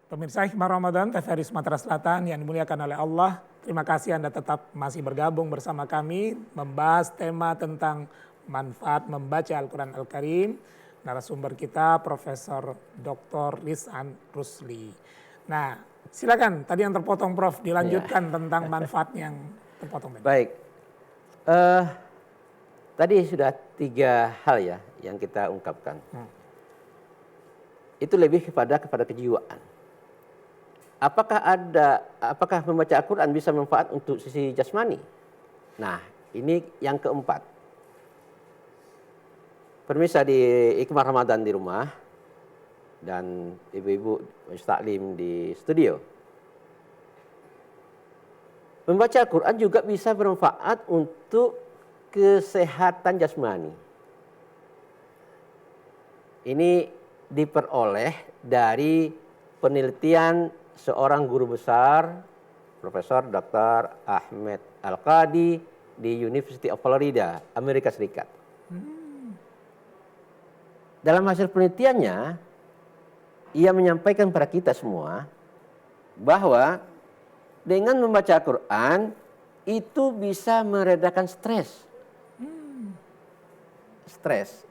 Pemirsa Hikmah Ramadan TVRI Sumatera Selatan yang dimuliakan oleh Allah, terima kasih Anda tetap masih bergabung bersama kami membahas tema tentang manfaat membaca Al-Quran Al-Karim. Narasumber kita Profesor Dr. Rizan Rusli. Nah, silakan tadi yang terpotong Prof dilanjutkan tentang manfaat yang terpotong tadi. Baik, tadi sudah 3 hal ya yang kita ungkapkan. Itu lebih kepada kejiwaan. Apakah membaca Al-Quran bisa manfaat untuk sisi jasmani? Nah, ini yang keempat. Pemirsa di Hikmah Ramadan di rumah dan ibu-ibu mustaklim di studio. Membaca Al-Quran juga bisa bermanfaat untuk kesehatan jasmani. Ini diperoleh dari penelitian seorang guru besar, Profesor Dr. Ahmed Al-Qadi di University of Florida, Amerika Serikat. Dalam hasil penelitiannya, ia menyampaikan kepada kita semua bahwa dengan membaca Al-Quran itu bisa meredakan stres. Stres.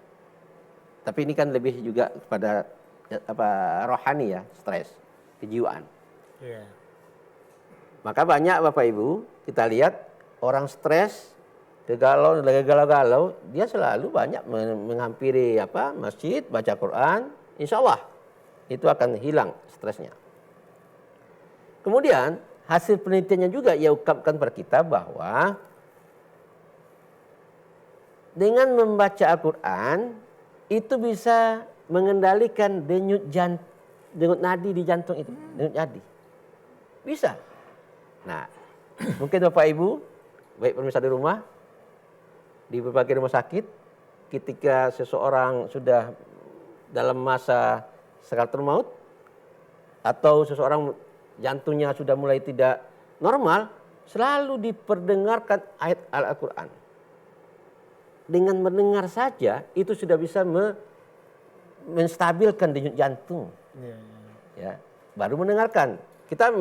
Tapi ini kan lebih juga kepada rohani ya, stres, kejiwaan. Maka banyak Bapak Ibu, kita lihat orang stres, galau-galau, dia selalu banyak menghampiri masjid, baca Quran, insya Allah itu akan hilang stresnya. Kemudian hasil penelitiannya juga ia ungkapkan kepada kita bahwa dengan membaca Al-Quran itu bisa mengendalikan denyut nadi di jantung itu, denyut nadi. Bisa. Nah, mungkin Bapak Ibu, baik pemirsa di rumah, di berbagai rumah sakit, ketika seseorang sudah dalam masa sakaratul maut, atau seseorang jantungnya sudah mulai tidak normal, selalu diperdengarkan ayat Al-Quran. Dengan mendengar saja, itu sudah bisa menstabilkan denyut jantung. Ya, baru mendengarkan. Kita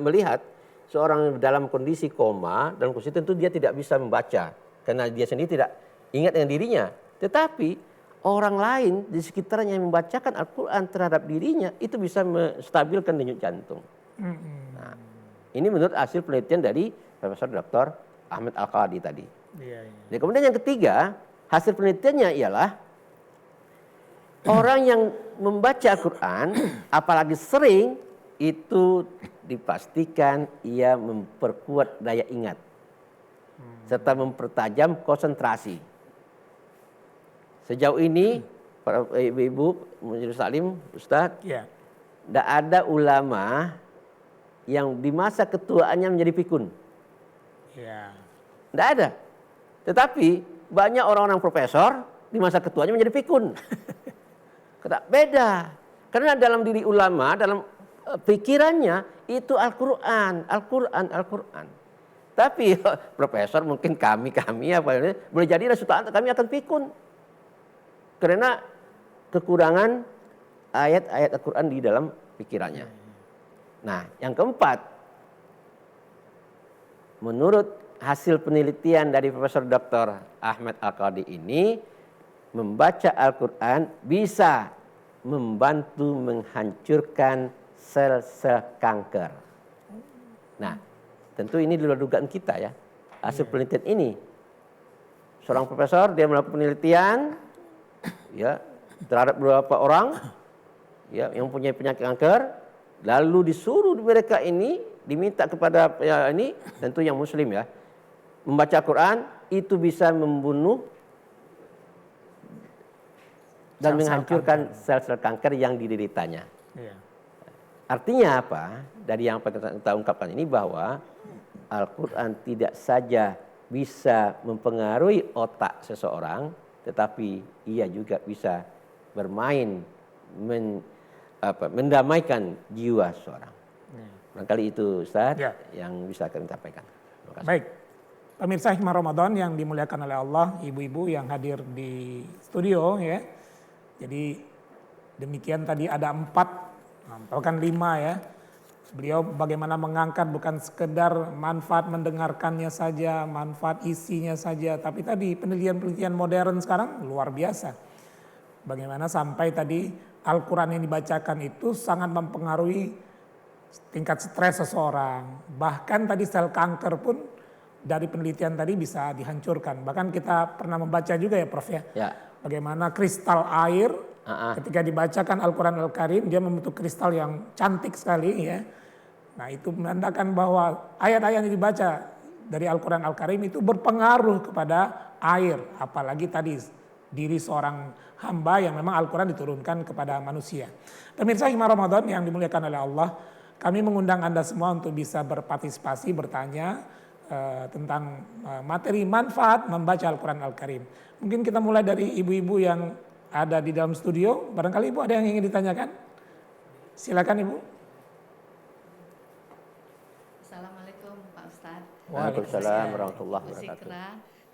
melihat seorang dalam kondisi koma, dalam kondisi tentu dia tidak bisa membaca karena dia sendiri tidak ingat dengan dirinya. Tetapi orang lain di sekitarnya yang membacakan Al-Quran terhadap dirinya itu bisa menstabilkan denyut jantung. Nah, ini menurut hasil penelitian dari Profesor Dr. Ahmed Al-Qadi tadi. Dan kemudian yang ketiga, hasil penelitiannya ialah orang yang membaca Al-Quran apalagi sering itu dipastikan ia memperkuat daya ingat serta mempertajam konsentrasi. Sejauh ini para ibu-ibu majelis taklim, Ustaz, tidak ada ulama yang di masa ketuaannya menjadi pikun. Tidak ada. Tetapi banyak orang-orang profesor di masa ketuanya menjadi pikun. Beda. Karena dalam diri ulama, dalam pikirannya itu Al-Quran. Tapi profesor mungkin kami boleh jadi suatu kami akan pikun. Karena kekurangan ayat-ayat Al-Quran di dalam pikirannya. Nah, yang keempat, menurut hasil penelitian dari Profesor Dr. Ahmed Al-Qadi ini, membaca Al-Quran bisa membantu menghancurkan sel-sel kanker. Nah, tentu ini di luar dugaan kita ya. Hasil penelitian ini, seorang profesor dia melakukan penelitian ya terhadap beberapa orang ya yang punya penyakit kanker, lalu disuruh mereka ini diminta kepada ini tentu yang muslim ya, membaca Al-Quran itu bisa membunuh dan menghancurkan sel-sel kanker yang dideritanya. Artinya apa? Dari yang kita ungkapkan ini bahwa Al-Quran tidak saja bisa mempengaruhi otak seseorang, tetapi ia juga bisa bermain mendamaikan jiwa seseorang. Barangkali itu Ustaz yang bisa kami sampaikan. Baik, pemirsa Hikmah Ramadan yang dimuliakan oleh Allah, ibu-ibu yang hadir di studio ya. Jadi demikian tadi ada 4 Bahkan 5 ya. Beliau bagaimana mengangkat bukan sekedar manfaat mendengarkannya saja, manfaat isinya saja, tapi tadi penelitian-penelitian modern sekarang luar biasa. Bagaimana sampai tadi Al-Quran yang dibacakan itu sangat mempengaruhi tingkat stres seseorang. Bahkan tadi sel kanker pun dari penelitian tadi bisa dihancurkan. Bahkan kita pernah membaca juga ya Prof ya. Ya. Bagaimana kristal air ketika dibacakan Al-Quran Al-Karim dia membentuk kristal yang cantik sekali ya. Nah itu menandakan bahwa ayat-ayat yang dibaca dari Al-Quran Al-Karim itu berpengaruh kepada air. Apalagi tadi diri seorang hamba yang memang Al-Quran diturunkan kepada manusia. Pemirsa Hikmah Ramadan yang dimuliakan oleh Allah, kami mengundang Anda semua untuk bisa berpartisipasi, bertanya tentang materi manfaat membaca Al-Quran Al-Karim. Mungkin kita mulai dari ibu-ibu yang ada di dalam studio. Barangkali ibu ada yang ingin ditanyakan? Silakan ibu. Assalamualaikum Pak Ustadz. Waalaikumsalam warahmatullahi wabarakatuh. Zikra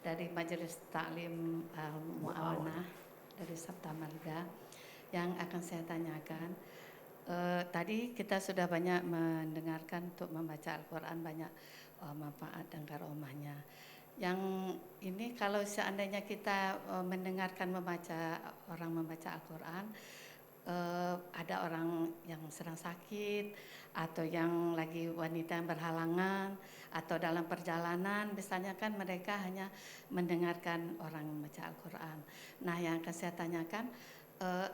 dari Majelis Taklim Muawanah dari Sabta Marga yang akan saya tanyakan. Tadi kita sudah banyak mendengarkan untuk membaca Al-Quran, banyak manfaat dan karomahnya. Yang ini kalau seandainya kita mendengarkan orang membaca Al-Quran, ada orang yang sedang sakit atau yang lagi wanita yang berhalangan atau dalam perjalanan, misalnya kan mereka hanya mendengarkan orang membaca Al-Quran. Nah yang akan saya tanyakan,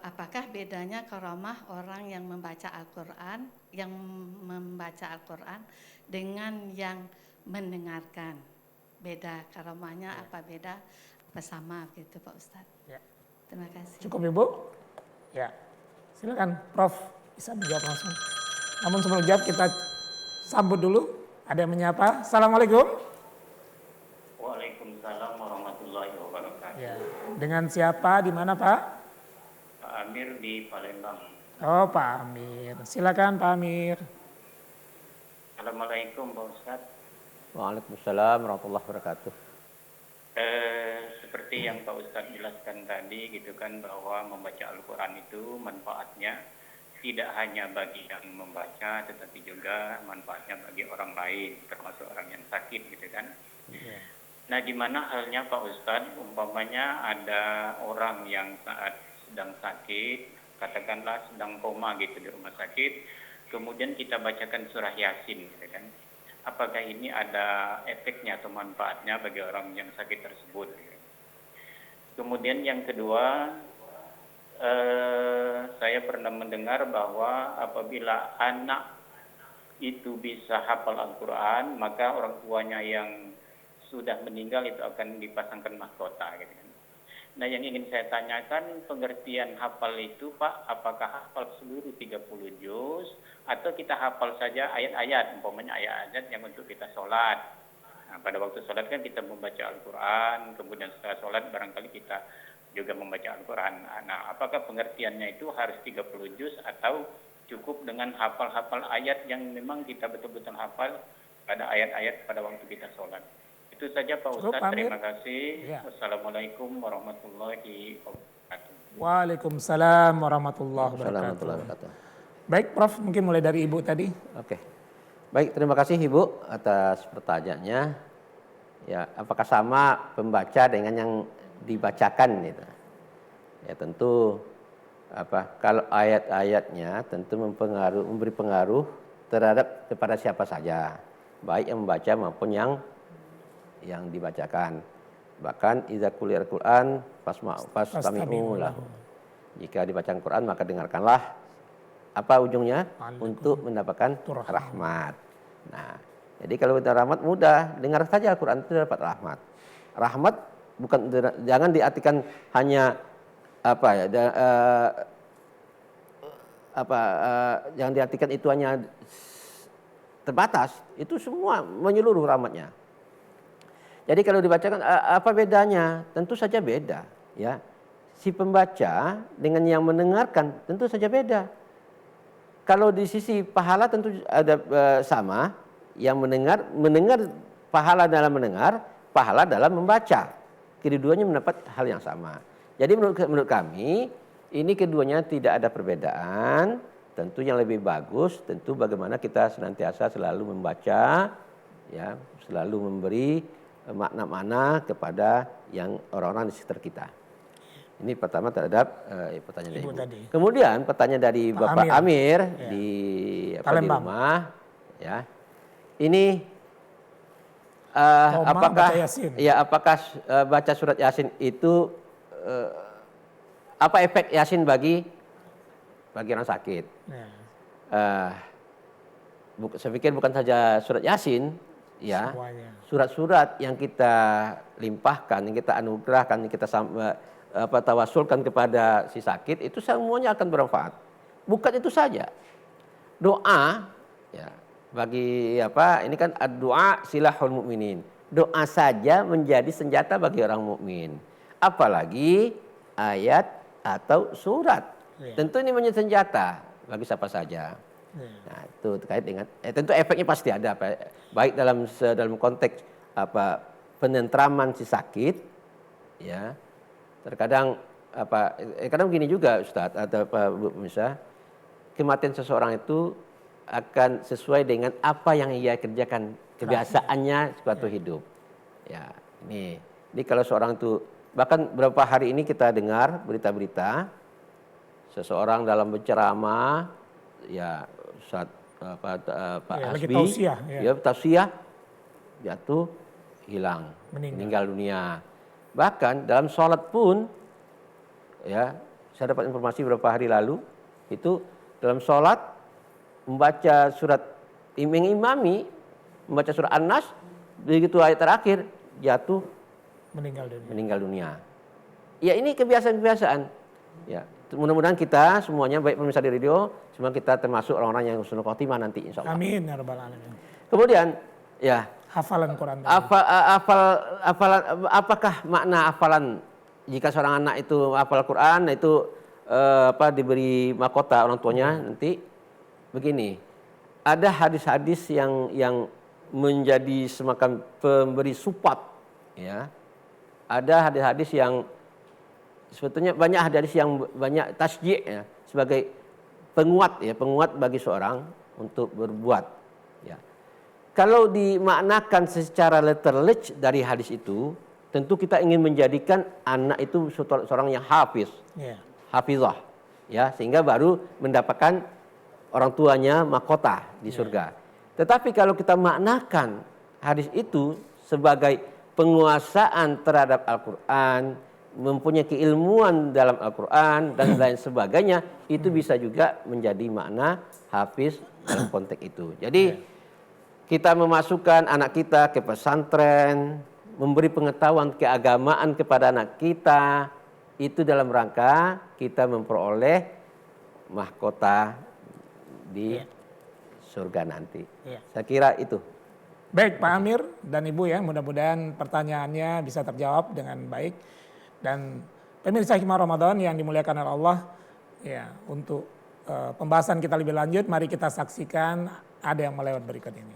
apakah bedanya karomah orang yang membaca Al-Quran, dengan yang mendengarkan? Beda karomahnya apa beda apa sama gitu Pak Ustadz? Ya. Terima kasih. Cukup Ibu? Ya. Silakan Prof bisa menjawab langsung. Namun sebelum jawab kita sambut dulu. Ada yang menyapa. Assalamualaikum. Waalaikumsalam warahmatullahi wabarakatuh. Ya. Dengan siapa? Di mana Pak? Pak Amir di Palembang. Oh Pak Amir. Silakan Pak Amir. Assalamualaikum Pak Ustadz. Waalaikumsalam warahmatullahi wabarakatuh. Seperti yang Pak Ustadz jelaskan tadi gitu kan, bahwa membaca Al-Quran itu manfaatnya tidak hanya bagi yang membaca, tetapi juga manfaatnya bagi orang lain, termasuk orang yang sakit gitu kan. Nah gimana halnya Pak Ustadz, umpamanya ada orang yang saat sedang sakit, katakanlah sedang koma gitu di rumah sakit, kemudian kita bacakan surah Yasin gitu kan. Apakah ini ada efeknya atau manfaatnya bagi orang yang sakit tersebut? Kemudian yang kedua, saya pernah mendengar bahwa apabila anak itu bisa hafal Al-Quran, maka orang tuanya yang sudah meninggal itu akan dipasangkan mahkota. Gitu kan. Nah yang ingin saya tanyakan, pengertian hafal itu Pak, apakah hafal seluruh 30 juz atau kita hafal saja ayat-ayat, umpamanya ayat-ayat yang untuk kita sholat. Nah, pada waktu sholat kan kita membaca Al-Quran, kemudian setelah sholat barangkali kita juga membaca Al-Quran. Nah apakah pengertiannya itu harus 30 juz atau cukup dengan hafal-hafal ayat yang memang kita betul-betul hafal pada ayat-ayat pada waktu kita sholat. Itu saja Pak Ustadz, terima kasih. Ya. Wassalamualaikum warahmatullahi wabarakatuh. Waalaikumsalam warahmatullahi Waalaikumsalam wabarakatuh. warahmatullahi wabarakatuh. Baik Prof, mungkin mulai dari Ibu tadi. Oke. Baik, terima kasih Ibu atas pertanyaannya. Ya, apakah sama pembaca dengan yang dibacakan gitu? Ya tentu kalau ayat-ayatnya tentu memberi pengaruh terhadap kepada siapa saja, baik yang membaca maupun yang dibacakan. Bahkan idza quliyal Qur'an fastami'u lahu. Jika dibacakan Quran maka dengarkanlah. Apa ujungnya? Untuk mendapatkan rahmat. Nah, jadi kalau kita rahmat mudah, dengar saja Al-Quran itu dapat rahmat. Rahmat bukan, jangan diartikan hanya jangan diartikan itu hanya terbatas, itu semua menyeluruh rahmatnya. Jadi kalau dibacakan apa bedanya? Tentu saja beda, ya. Si pembaca dengan yang mendengarkan tentu saja beda. Kalau di sisi pahala tentu ada sama, yang mendengar pahala dalam mendengar, pahala dalam membaca. Keduanya mendapat hal yang sama. Jadi menurut kami ini keduanya tidak ada perbedaan, tentu yang lebih bagus tentu bagaimana kita senantiasa selalu membaca, ya, selalu memberi makna-makna kepada yang orang-orang di sekitar kita. Ini pertama terhadap pertanyaan dari Ibu. Tadi. Kemudian pertanyaan dari Bapak Amir ya. di rumah, ya. Ini apakah baca surat Yasin itu apa efek Yasin bagi orang sakit? Ya. Saya pikir bukan saja surat Yasin, ya. Semuanya. Surat-surat yang kita limpahkan, yang kita anugerahkan, yang kita tawasulkan kepada si sakit itu semuanya akan bermanfaat. Bukan itu saja. Doa, ya, bagi ini kan doa silahul mukminin. Doa saja menjadi senjata bagi orang mukmin. Apalagi ayat atau surat. Ya. Tentu ini menjadi senjata bagi siapa saja. Ya. Nah, itu terkait dengan tentu efeknya pasti ada, baik dalam konteks penentraman si sakit, ya. Terkadang kadang begini juga Ustadz atau Bu pemirsa, kematian seseorang itu akan sesuai dengan apa yang ia kerjakan, kebiasaannya suatu hidup. Ya, ini kalau seorang itu, bahkan beberapa hari ini kita dengar berita-berita seseorang dalam berceramah, ya saat Pak Hasbi, tausiah, jatuh, hilang, meninggal dunia. Bahkan dalam sholat pun, ya saya dapat informasi beberapa hari lalu, itu dalam sholat membaca surat imami, membaca surat An-Nas, begitu ayat terakhir jatuh, meninggal dunia. Ya ini kebiasaan-kebiasaan. Ya, mudah-mudahan kita semuanya, baik pemirsa di radio, semua kita termasuk orang-orang yang husnul khotimah nanti insya Allah. Amin ya rabbal alamin. Kemudian ya hafalan Quran. Apakah makna hafalan jika seorang anak itu hafal Quran itu diberi mahkota orang tuanya nanti? Begini, ada hadis-hadis yang menjadi semacam pemberi support, ya. Ada hadis-hadis yang sebetulnya banyak hadis yang banyak tasjih, ya, sebagai penguat bagi seorang untuk berbuat, ya. Kalau dimaknakan secara letterlech dari hadis itu, tentu kita ingin menjadikan anak itu seorang yang hafiz, hafizah, ya, sehingga baru mendapatkan orang tuanya mahkota di surga. Tetapi kalau kita maknakan hadis itu sebagai penguasaan terhadap Al-Quran, mempunyai keilmuan dalam Al-Quran dan lain sebagainya, itu bisa juga menjadi makna hafiz dalam konteks itu. Jadi kita memasukkan anak kita ke pesantren, memberi pengetahuan keagamaan kepada anak kita, itu dalam rangka kita memperoleh mahkota di surga nanti. Saya kira itu. Baik Pak Amir dan Ibu, ya, mudah-mudahan pertanyaannya bisa terjawab dengan baik. Dan pemirsa Hikmah Ramadan yang dimuliakan oleh Allah, ya, untuk pembahasan kita lebih lanjut, mari kita saksikan ada yang melewat berikut ini.